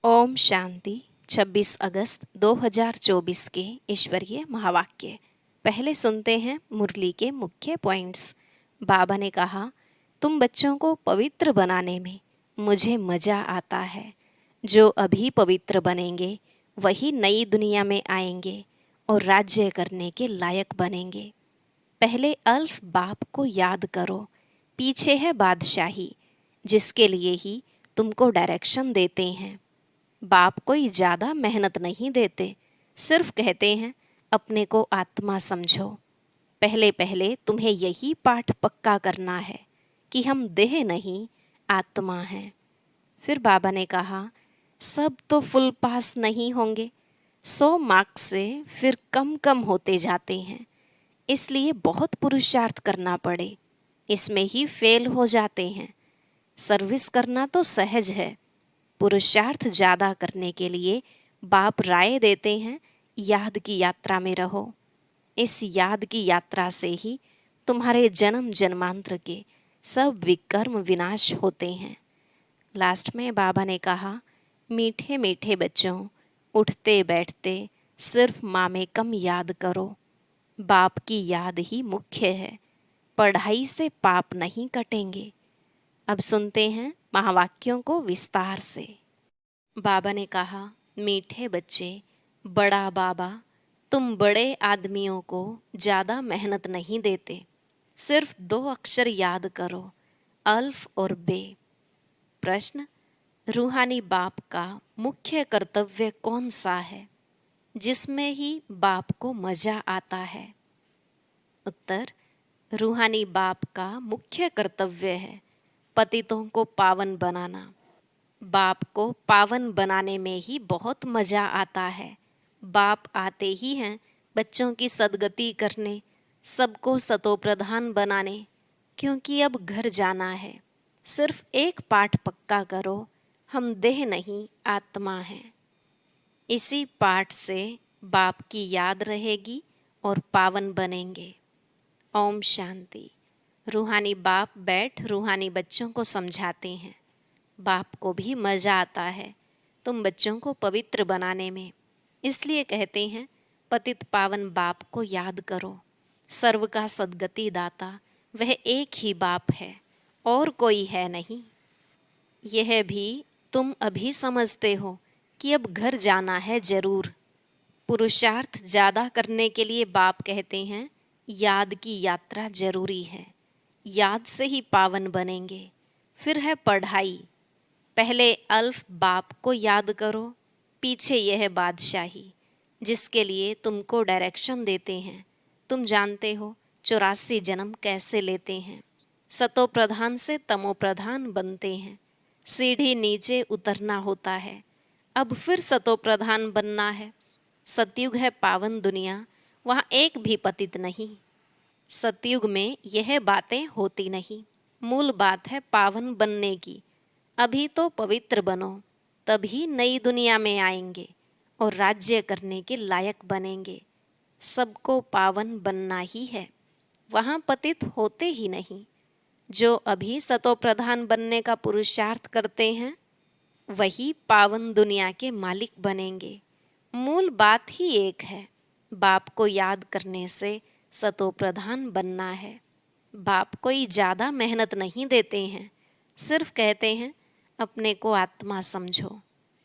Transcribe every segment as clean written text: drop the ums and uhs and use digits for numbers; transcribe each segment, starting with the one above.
ओम शांति। 26 अगस्त 2024 के ईश्वरीय महावाक्य। पहले सुनते हैं मुरली के मुख्य पॉइंट्स। बाबा ने कहा, तुम बच्चों को पवित्र बनाने में मुझे मज़ा आता है। जो अभी पवित्र बनेंगे वही नई दुनिया में आएंगे और राज्य करने के लायक बनेंगे। पहले अल्फ बाप को याद करो, पीछे है बादशाही, जिसके लिए ही तुमको डायरेक्शन देते हैं। बाप कोई ज़्यादा मेहनत नहीं देते, सिर्फ कहते हैं अपने को आत्मा समझो। पहले पहले तुम्हें यही पाठ पक्का करना है कि हम देह नहीं आत्मा हैं। फिर बाबा ने कहा, सब तो फुल पास नहीं होंगे, 100 मार्क्स से फिर कम कम होते जाते हैं, इसलिए बहुत पुरुषार्थ करना पड़े, इसमें ही फेल हो जाते हैं। सर्विस करना तो सहज है, पुरुषार्थ ज़्यादा करने के लिए बाप राय देते हैं, याद की यात्रा में रहो। इस याद की यात्रा से ही तुम्हारे जन्म जन्मांतर के सब विकर्म विनाश होते हैं। लास्ट में बाबा ने कहा, मीठे मीठे बच्चों, उठते बैठते सिर्फ माँ में कम याद करो। बाप की याद ही मुख्य है, पढ़ाई से पाप नहीं कटेंगे। अब सुनते हैं महावाक्यों को विस्तार से। बाबा ने कहा, मीठे बच्चे, बड़ा बाबा तुम बड़े आदमियों को ज़्यादा मेहनत नहीं देते, सिर्फ 2 अक्षर याद करो, अल्फ और बे। प्रश्न, रूहानी बाप का मुख्य कर्तव्य कौन सा है जिसमें ही बाप को मज़ा आता है? उत्तर, रूहानी बाप का मुख्य कर्तव्य है पतितों को पावन बनाना। बाप को पावन बनाने में ही बहुत मज़ा आता है। बाप आते ही हैं बच्चों की सद्गति करने, सबको सतोप्रधान बनाने, क्योंकि अब घर जाना है। सिर्फ एक पाठ पक्का करो, हम देह नहीं आत्मा हैं। इसी पाठ से बाप की याद रहेगी और पावन बनेंगे। ओम शांति। रूहानी बाप बैठ रूहानी बच्चों को समझाते हैं। बाप को भी मज़ा आता है तुम बच्चों को पवित्र बनाने में, इसलिए कहते हैं पतित पावन बाप को याद करो। सर्व का सद्गति दाता वह एक ही बाप है, और कोई है नहीं। यह भी तुम अभी समझते हो कि अब घर जाना है जरूर। पुरुषार्थ ज़्यादा करने के लिए बाप कहते हैं याद की यात्रा जरूरी है, याद से ही पावन बनेंगे। फिर है पढ़ाई, पहले अल्फ बाप को याद करो, पीछे यह बादशाही, जिसके लिए तुमको डायरेक्शन देते हैं। तुम जानते हो 84 जन्म कैसे लेते हैं। सतो प्रधान से तमो प्रधान बनते हैं, सीढ़ी नीचे उतरना होता है। अब फिर सतो प्रधान बनना है। सतयुग है पावन दुनिया, वहाँ एक भी पतित नहीं। सतयुग में यह बातें होती नहीं। मूल बात है पावन बनने की। अभी तो पवित्र बनो, तभी नई दुनिया में आएंगे और राज्य करने के लायक बनेंगे। सबको पावन बनना ही है, वहाँ पतित होते ही नहीं। जो अभी सतो प्रधान बनने का पुरुषार्थ करते हैं वही पावन दुनिया के मालिक बनेंगे। मूल बात ही एक है, बाप को याद करने से सतो प्रधान बनना है। बाप कोई ज़्यादा मेहनत नहीं देते हैं, सिर्फ कहते हैं अपने को आत्मा समझो।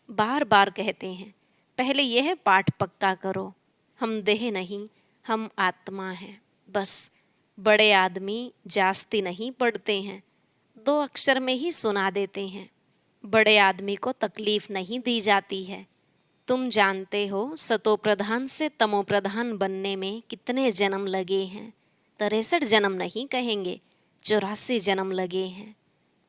बार बार कहते हैं पहले यह पाठ पक्का करो, हम देह नहीं हम आत्मा हैं। बस बड़े आदमी जास्ती नहीं पढ़ते हैं, 2 अक्षर में ही सुना देते हैं। बड़े आदमी को तकलीफ नहीं दी जाती है। तुम जानते हो सतो प्रधान से तमो प्रधान बनने में कितने जन्म लगे हैं। 63 जन्म नहीं कहेंगे, 84 जन्म लगे हैं।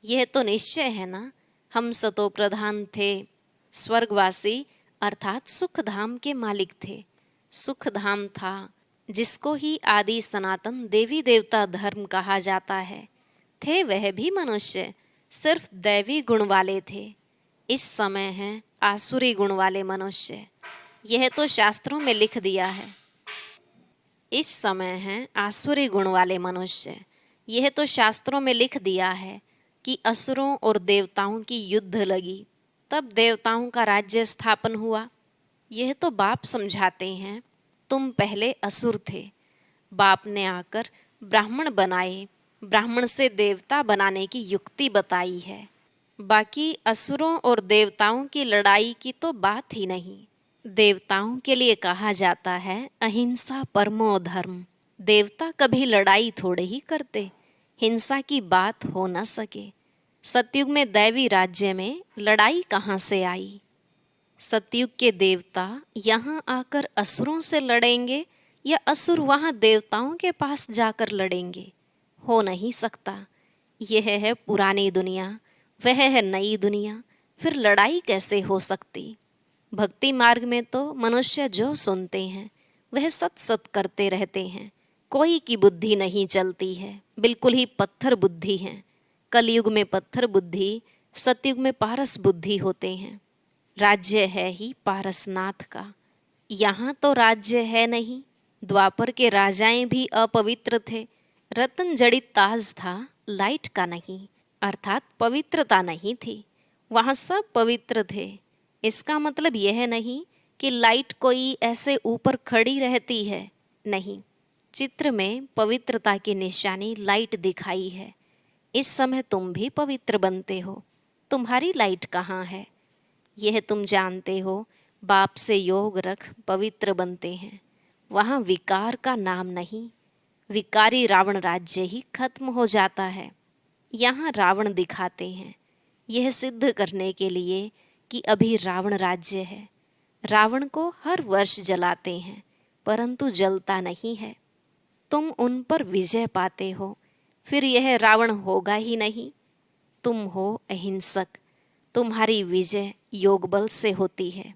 यह तो निश्चय है ना, हम सतो प्रधान थे, स्वर्गवासी अर्थात सुख धाम के मालिक थे। सुख धाम था जिसको ही आदि सनातन देवी देवता धर्म कहा जाता है। थे वह भी मनुष्य, सिर्फ दैवी गुण वाले थे। इस समय हैं आसुरी गुण वाले मनुष्य, यह तो शास्त्रों में लिख दिया है। इस समय हैं आसुरी गुण वाले मनुष्य, यह तो शास्त्रों में लिख दिया है कि असुरों और देवताओं की युद्ध लगी, तब देवताओं का राज्य स्थापन हुआ। यह तो बाप समझाते हैं। तुम पहले असुर थे, बाप ने आकर ब्राह्मण बनाए, ब्राह्मण से देवता बनाने की युक्ति बताई है। बाकी असुरों और देवताओं की लड़ाई की तो बात ही नहीं। देवताओं के लिए कहा जाता है अहिंसा परमो धर्म। देवता कभी लड़ाई थोड़े ही करते, हिंसा की बात हो न सके। सतयुग में दैवी राज्य में लड़ाई कहाँ से आई? सतयुग के देवता यहाँ आकर असुरों से लड़ेंगे या असुर वहाँ देवताओं के पास जाकर लड़ेंगे? हो नहीं सकता। यह है पुरानी दुनिया, वह है नई दुनिया, फिर लड़ाई कैसे हो सकती? भक्ति मार्ग में तो मनुष्य जो सुनते हैं वह सत सत करते रहते हैं। कोई की बुद्धि नहीं चलती है, बिल्कुल ही पत्थर बुद्धि है। कलयुग में पत्थर बुद्धि, सतयुग में पारस बुद्धि होते हैं। राज्य है ही पारसनाथ का, यहाँ तो राज्य है नहीं। द्वापर के राजाएं भी अपवित्र थे। रतन जड़ित ताज था, लाइट का नहीं, अर्थात पवित्रता नहीं थी। वहाँ सब पवित्र थे। इसका मतलब यह नहीं कि लाइट कोई ऐसे ऊपर खड़ी रहती है, नहीं। चित्र में पवित्रता की निशानी लाइट दिखाई है। इस समय तुम भी पवित्र बनते हो। तुम्हारी लाइट कहाँ है? यह तुम जानते हो। बाप से योग रख पवित्र बनते हैं। वहाँ विकार का नाम नहीं। विकारी रावण राज्य ही खत्म हो जाता है। यहाँ रावण दिखाते हैं, यह सिद्ध करने के लिए कि अभी रावण राज्य है। रावण को हर वर्ष जलाते हैं, परंतु जलता नहीं है। तुम उन पर विजय पाते हो, फिर यह रावण होगा ही नहीं। तुम हो अहिंसक, तुम्हारी विजय योग बल से होती है।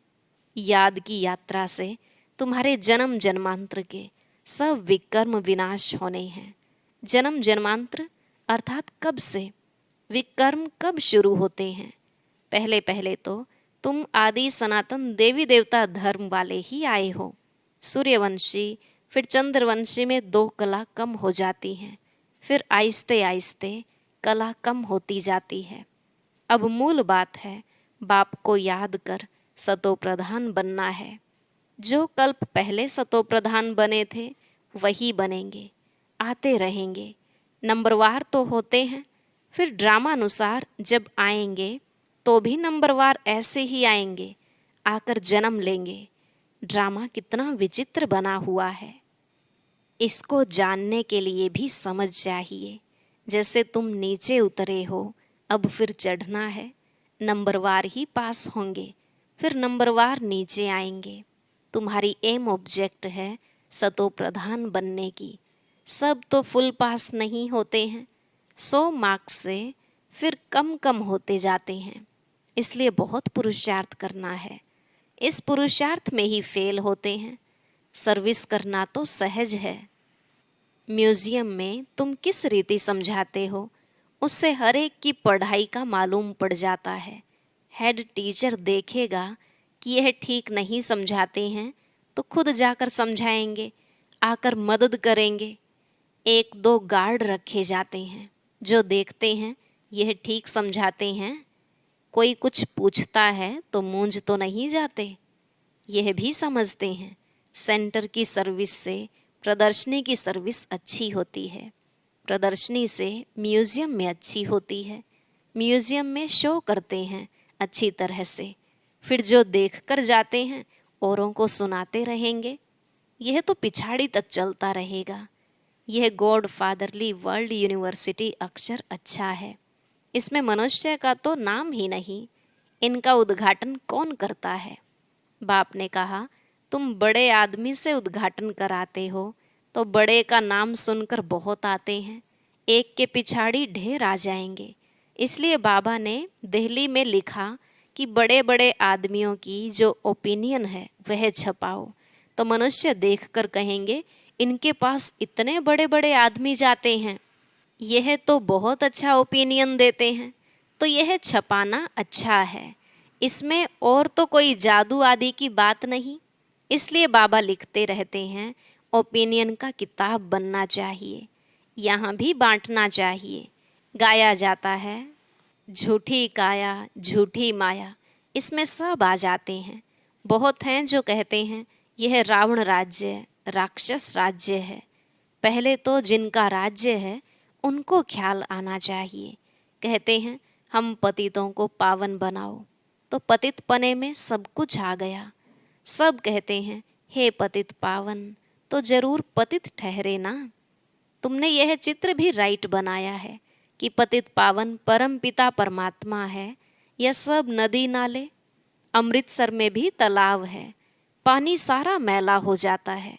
याद की यात्रा से तुम्हारे जन्म जन्मांतर के सब विकर्म विनाश होने हैं। जन्म जन्मांतर अर्थात कब से? विकर्म कब शुरू होते हैं? पहले पहले तो तुम आदि सनातन देवी देवता धर्म वाले ही आए हो। सूर्यवंशी फिर चंद्रवंशी में 2 कला कम हो जाती हैं, फिर आहिस्ते आहिस्ते कला कम होती जाती है। अब मूल बात है, बाप को याद कर सतो प्रधान बनना है। जो कल्प पहले सतो प्रधान बने थे वही बनेंगे, आते रहेंगे। नंबरवार तो होते हैं, फिर ड्रामानुसार जब आएंगे तो भी नंबरवार ऐसे ही आएंगे, आकर जन्म लेंगे। ड्रामा कितना विचित्र बना हुआ है। इसको जानने के लिए भी समझ चाहिए। जैसे तुम नीचे उतरे हो, अब फिर चढ़ना है। नंबरवार ही पास होंगे, फिर नंबरवार नीचे आएंगे। तुम्हारी एम ऑब्जेक्ट है सतो प्रधान बनने की। सब तो फुल पास नहीं होते हैं, 100 मार्क्स से फिर कम कम होते जाते हैं। इसलिए बहुत पुरुषार्थ करना है। इस पुरुषार्थ में ही फेल होते हैं। सर्विस करना तो सहज है। म्यूजियम में तुम किस रीति समझाते हो, उससे हर एक की पढ़ाई का मालूम पड़ जाता है। हेड टीचर देखेगा कि यह ठीक नहीं समझाते हैं तो खुद जाकर समझाएंगे, आकर मदद करेंगे। 1-2 गार्ड रखे जाते हैं जो देखते हैं यह ठीक समझाते हैं। कोई कुछ पूछता है तो मूंझ तो नहीं जाते। यह भी समझते हैं सेंटर की सर्विस से प्रदर्शनी की सर्विस अच्छी होती है, प्रदर्शनी से म्यूजियम में अच्छी होती है। म्यूजियम में शो करते हैं अच्छी तरह से, फिर जो देख कर जाते हैं औरों को सुनाते रहेंगे। यह तो पिछाड़ी तक चलता रहेगा। यह गॉड फादरली वर्ल्ड यूनिवर्सिटी अक्षर अच्छा है। इसमें मनुष्य का तो नाम ही नहीं। इनका उद्घाटन कौन करता है? बाप ने कहा, तुम बड़े आदमी से उद्घाटन कराते हो तो बड़े का नाम सुनकर बहुत आते हैं, एक के पिछाड़ी ढेर आ जाएंगे। इसलिए बाबा ने दिल्ली में लिखा कि बड़े बड़े आदमियों की जो ओपिनियन है वह छपाओ, तो मनुष्य देखकर कहेंगे इनके पास इतने बड़े बड़े आदमी जाते हैं, यह तो बहुत अच्छा ओपिनियन देते हैं, तो यह छपाना अच्छा है। इसमें और तो कोई जादू आदि की बात नहीं। इसलिए बाबा लिखते रहते हैं ओपिनियन का किताब बनना चाहिए, यहाँ भी बांटना चाहिए। गाया जाता है झूठी काया झूठी माया, इसमें सब आ जाते हैं। बहुत हैं जो कहते हैं यह रावण राज्य, राक्षस राज्य है। पहले तो जिनका राज्य है उनको ख्याल आना चाहिए। कहते हैं हम पतितों को पावन बनाओ, तो पतित पने में सब कुछ आ गया। सब कहते हैं हे पतित पावन, तो जरूर पतित ठहरे ना। तुमने यह चित्र भी राइट बनाया है कि पतित पावन परम पिता परमात्मा है। यह सब नदी नाले, अमृतसर में भी तालाब है, पानी सारा मैला हो जाता है,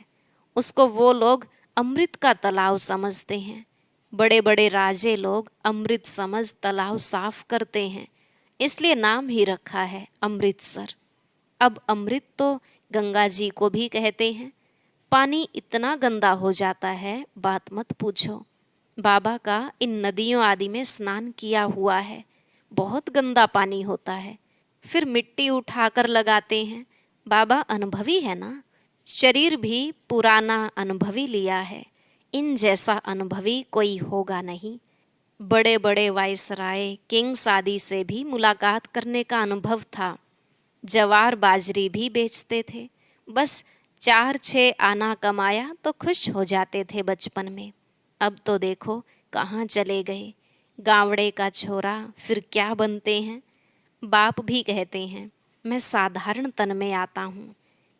उसको वो लोग अमृत का तालाब समझते हैं। बड़े बड़े राजे लोग अमृत समझ तालाब साफ करते हैं, इसलिए नाम ही रखा है अमृतसर। अब अमृत तो गंगा जी को भी कहते हैं। पानी इतना गंदा हो जाता है, बात मत पूछो। बाबा का इन नदियों आदि में स्नान किया हुआ है, बहुत गंदा पानी होता है। फिर मिट्टी उठाकर लगाते हैं। बाबा अनुभवी है ना, शरीर भी पुराना अनुभवी लिया है। इन जैसा अनुभवी कोई होगा नहीं। बड़े बड़े वायसराय, किंग्स आदि से भी मुलाकात करने का अनुभव था। जवार बाजरी भी बेचते थे। बस 4-6 आना कमाया तो खुश हो जाते थे बचपन में। अब तो देखो कहाँ चले गए। गावड़े का छोरा फिर क्या बनते हैं। बाप भी कहते हैं मैं साधारण तन में आता हूँ।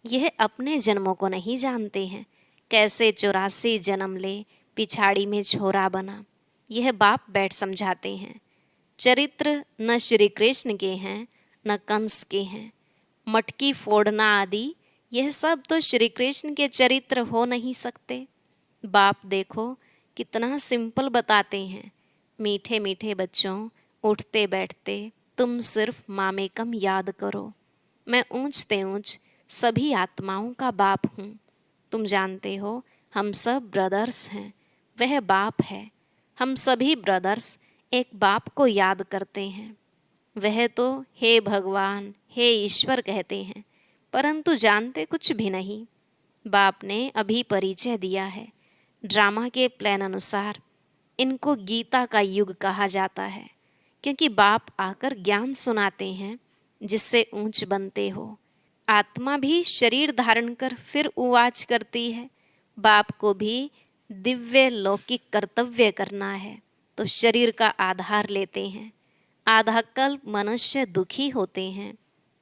यह अपने जन्मों को नहीं जानते हैं, कैसे 84 जन्म ले पिछाड़ी में छोरा बना। यह बाप बैठ समझाते हैं। चरित्र न श्री कृष्ण के हैं न कंस के हैं। मटकी फोड़ना आदि यह सब तो श्री कृष्ण के चरित्र हो नहीं सकते। बाप देखो कितना सिंपल बताते हैं। मीठे मीठे बच्चों, उठते बैठते तुम सिर्फ मामेकम याद करो। मैं ऊंचते ऊंच सभी आत्माओं का बाप हूँ। तुम जानते हो हम सब ब्रदर्स हैं, वह बाप है। हम सभी ब्रदर्स एक बाप को याद करते हैं। वह तो हे भगवान, हे ईश्वर कहते हैं, परंतु जानते कुछ भी नहीं। बाप ने अभी परिचय दिया है। ड्रामा के प्लान अनुसार इनको गीता का युग कहा जाता है, क्योंकि बाप आकर ज्ञान सुनाते हैं जिससे ऊंच बनते हो। आत्मा भी शरीर धारण कर फिर उवाच करती है। बाप को भी दिव्य लौकिक कर्तव्य करना है, तो शरीर का आधार लेते हैं। आधा कल्प मनुष्य दुखी होते हैं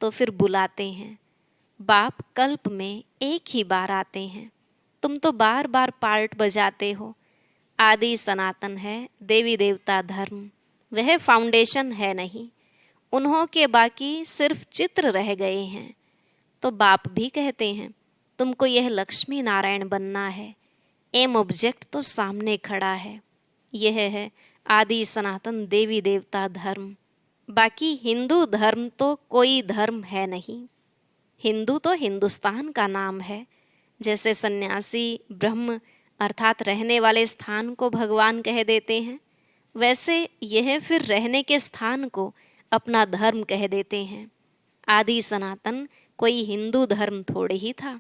तो फिर बुलाते हैं। बाप कल्प में एक ही बार आते हैं। तुम तो बार बार पार्ट बजाते हो। आदि सनातन है देवी देवता धर्म, वह फाउंडेशन है नहीं। उन्हों के बाकी सिर्फ चित्र रह गए हैं। तो बाप भी कहते हैं तुमको यह लक्ष्मी नारायण बनना है। एम ऑब्जेक्ट तो सामने खड़ा है, यह है आदि सनातन देवी देवता धर्म। बाकी हिंदू धर्म तो कोई धर्म है नहीं। हिंदू तो हिंदुस्तान का नाम है। जैसे सन्यासी ब्रह्म अर्थात रहने वाले स्थान को भगवान कह देते हैं, वैसे यह फिर रहने के स्थान को अपना धर्म कह देते हैं। आदि सनातन कोई हिंदू धर्म थोड़े ही था।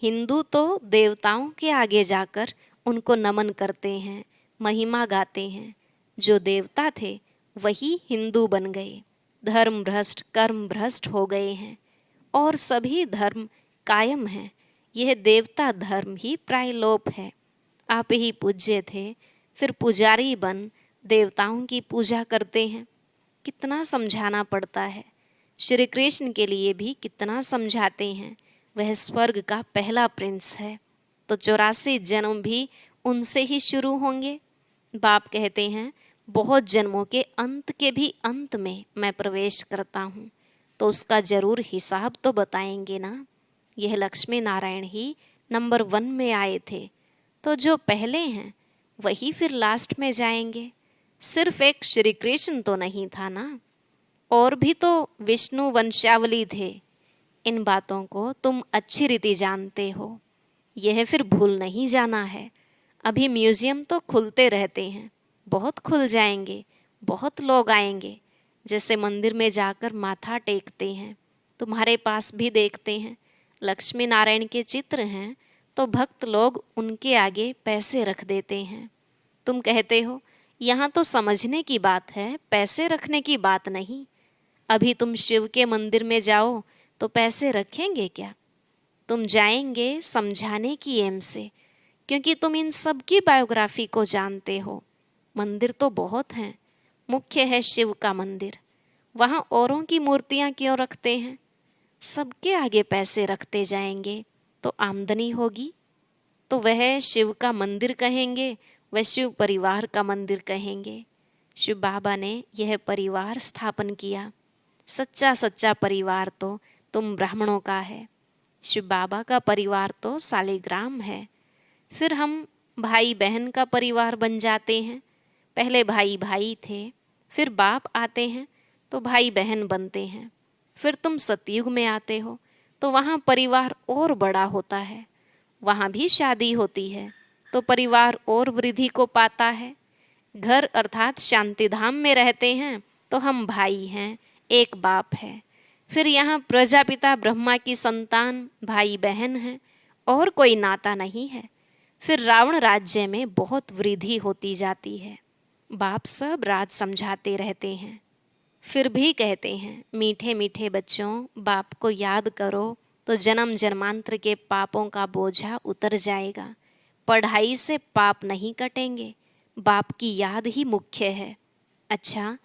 हिंदू तो देवताओं के आगे जाकर उनको नमन करते हैं, महिमा गाते हैं। जो देवता थे वही हिंदू बन गए। धर्म भ्रष्ट कर्म भ्रष्ट हो गए हैं और सभी धर्म कायम हैं। यह देवता धर्म ही प्रायलोप है। आप ही पूज्य थे, फिर पुजारी बन देवताओं की पूजा करते हैं। कितना समझाना पड़ता है। श्री कृष्ण के लिए भी कितना समझाते हैं। वह स्वर्ग का पहला प्रिंस है, तो 84 जन्म भी उनसे ही शुरू होंगे। बाप कहते हैं बहुत जन्मों के अंत के भी अंत में मैं प्रवेश करता हूँ, तो उसका जरूर हिसाब तो बताएंगे ना। यह लक्ष्मी नारायण ही नंबर 1 में आए थे, तो जो पहले हैं वही फिर लास्ट में जाएंगे। सिर्फ एक श्री कृष्ण तो नहीं था ना, और भी तो विष्णु वंशावली थे। इन बातों को तुम अच्छी रीति जानते हो, यह फिर भूल नहीं जाना है। अभी म्यूजियम तो खुलते रहते हैं, बहुत खुल जाएंगे, बहुत लोग आएंगे। जैसे मंदिर में जाकर माथा टेकते हैं, तुम्हारे पास भी देखते हैं लक्ष्मी नारायण के चित्र हैं, तो भक्त लोग उनके आगे पैसे रख देते हैं। तुम कहते हो यहाँ तो समझने की बात है, पैसे रखने की बात नहीं। अभी तुम शिव के मंदिर में जाओ तो पैसे रखेंगे क्या? तुम जाएंगे समझाने की एम से, क्योंकि तुम इन सब की बायोग्राफी को जानते हो। मंदिर तो बहुत हैं, मुख्य है शिव का मंदिर। वहाँ औरों की मूर्तियाँ क्यों रखते हैं? सबके आगे पैसे रखते जाएंगे तो आमदनी होगी, तो वह शिव का मंदिर कहेंगे, वह शिव परिवार का मंदिर कहेंगे। शिव बाबा ने यह परिवार स्थापन किया। सच्चा सच्चा परिवार तो तुम ब्राह्मणों का है। शिव बाबा का परिवार तो सालिग्राम है। फिर हम भाई बहन का परिवार बन जाते हैं। पहले भाई भाई थे, फिर बाप आते हैं तो भाई बहन बनते हैं। फिर तुम सतयुग में आते हो तो वहाँ परिवार और बड़ा होता है, वहाँ भी शादी होती है तो परिवार और वृद्धि को पाता है। घर अर्थात शांतिधाम में रहते हैं तो हम भाई हैं, एक बाप है। फिर यहाँ प्रजापिता ब्रह्मा की संतान भाई बहन हैं और कोई नाता नहीं है। फिर रावण राज्य में बहुत वृद्धि होती जाती है। बाप सब राज समझाते रहते हैं, फिर भी कहते हैं मीठे मीठे बच्चों, बाप को याद करो तो जन्म जन्मांतर के पापों का बोझा उतर जाएगा। पढ़ाई से पाप नहीं कटेंगे, बाप की याद ही मुख्य है। अच्छा,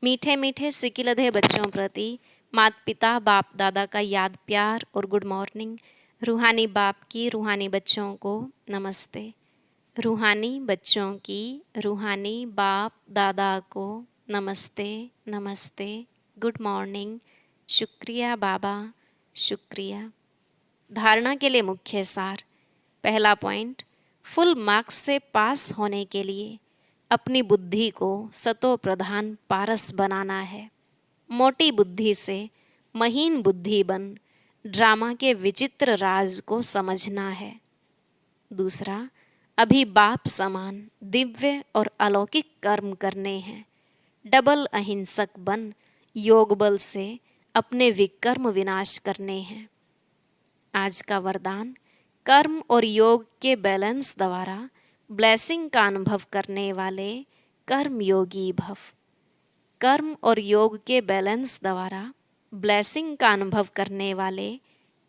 मीठे मीठे सिकिलधे बच्चों प्रति माता पिता बाप दादा का याद प्यार और गुड मॉर्निंग। रूहानी बाप की रूहानी बच्चों को नमस्ते। रूहानी बच्चों की रूहानी बाप दादा को नमस्ते नमस्ते, गुड मॉर्निंग, शुक्रिया बाबा, शुक्रिया। धारणा के लिए मुख्य सार। पहला पॉइंट, फुल मार्क्स से पास होने के लिए अपनी बुद्धि को सतो प्रधान पारस बनाना है। मोटी बुद्धि से महीन बुद्धि बन ड्रामा के विचित्र राज को समझना है। दूसरा, अभी बाप समान दिव्य और अलौकिक कर्म करने हैं। डबल अहिंसक बन योग बल से अपने विकर्म विनाश करने हैं। आज का वरदान, कर्म और योग के बैलेंस द्वारा ब्लेसिंग का अनुभव करने वाले कर्म योगी भव। कर्म और योग के बैलेंस द्वारा ब्लेसिंग का अनुभव करने वाले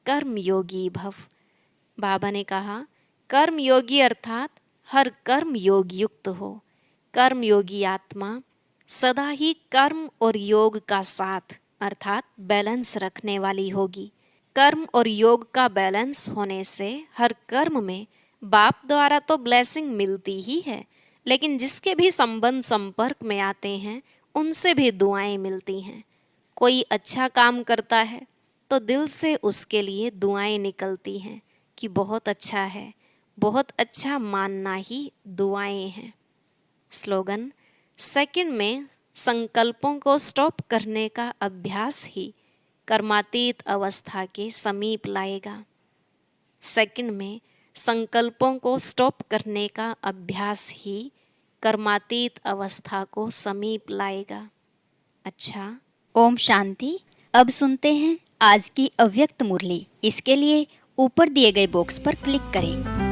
कर्म योगी भव। बाबा ने कहा कर्म योगी अर्थात हर कर्म योग युक्त हो। कर्म योगी आत्मा सदा ही कर्म और योग का साथ अर्थात बैलेंस रखने वाली होगी। कर्म और योग का बैलेंस होने से हर कर्म में बाप द्वारा तो ब्लेसिंग मिलती ही है, लेकिन जिसके भी संबंध संपर्क में आते हैं उनसे भी दुआएं मिलती हैं। कोई अच्छा काम करता है तो दिल से उसके लिए दुआएं निकलती हैं कि बहुत अच्छा है, बहुत अच्छा मानना ही दुआएं हैं। स्लोगन, सेकंड में संकल्पों को स्टॉप करने का अभ्यास ही कर्मातीत अवस्था के समीप लाएगा। सेकंड में संकल्पों को स्टॉप करने का अभ्यास ही कर्मातीत अवस्था को समीप लाएगा। अच्छा, ओम शांति। अब सुनते हैं आज की अव्यक्त मुरली। इसके लिए ऊपर दिए गए बॉक्स पर क्लिक करें।